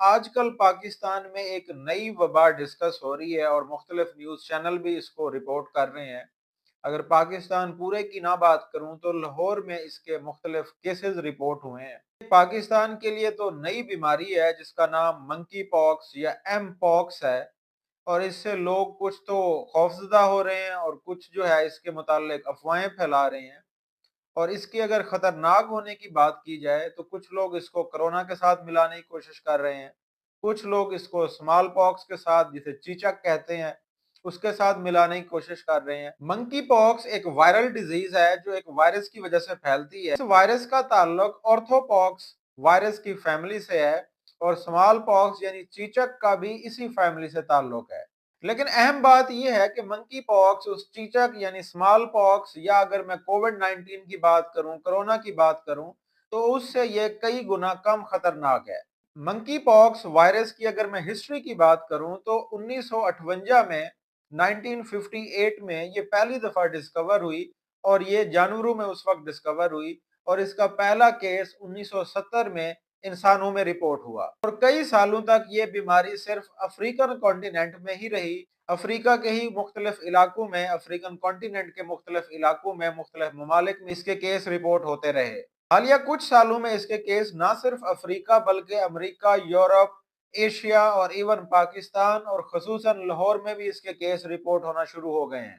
آج کل پاکستان میں ایک نئی وبا ڈسکس ہو رہی ہے اور مختلف نیوز چینل بھی اس کو رپورٹ کر رہے ہیں۔ اگر پاکستان پورے کی نہ بات کروں تو لاہور میں اس کے مختلف کیسز رپورٹ ہوئے ہیں۔ پاکستان کے لیے تو نئی بیماری ہے جس کا نام منکی پاکس یا ایم پاکس ہے، اور اس سے لوگ کچھ تو خوفزدہ ہو رہے ہیں اور کچھ جو ہے اس کے متعلق افواہیں پھیلا رہے ہیں۔ اور اس کی اگر خطرناک ہونے کی بات کی جائے تو کچھ لوگ اس کو کرونا کے ساتھ ملانے کی کوشش کر رہے ہیں، کچھ لوگ اس کو اسمال پاکس کے ساتھ، جسے چیچک کہتے ہیں، اس کے ساتھ ملانے کی کوشش کر رہے ہیں۔ منکی پاکس ایک وائرل ڈیزیز ہے جو ایک وائرس کی وجہ سے پھیلتی ہے۔ اس وائرس کا تعلق آرتھو پاکس وائرس کی فیملی سے ہے، اور اسمال پاکس یعنی چیچک کا بھی اسی فیملی سے تعلق ہے۔ لیکن اہم بات یہ ہے کہ منکی پاکس اس چیچک یعنی اسمال پاکس، یا اگر میں کووڈ-19 کی بات کروں، کرونا کی بات کروں، تو اس سے یہ کئی گنا کم خطرناک ہے۔ منکی پاکس وائرس کی اگر میں ہسٹری کی بات کروں تو 1958 میں 1958 میں یہ پہلی دفعہ ڈسکور ہوئی، اور یہ جانوروں میں اس وقت ڈسکور ہوئی، اور اس کا پہلا کیس 1970 میں انسانوں میں رپورٹ ہوا، اور کئی سالوں تک یہ بیماری صرف افریقن کانٹیننٹ میں ہی رہی۔ افریقہ کے ہی مختلف علاقوں میں، افریقن کانٹیننٹ کے مختلف علاقوں میں، مختلف ممالک میں اس کے کیس رپورٹ ہوتے رہے۔ حالیہ کچھ سالوں میں اس کے کیس نہ صرف افریقہ بلکہ امریکہ، یورپ، ایشیا اور ایون پاکستان اور خصوصاً لاہور میں بھی اس کے کیس رپورٹ ہونا شروع ہو گئے ہیں۔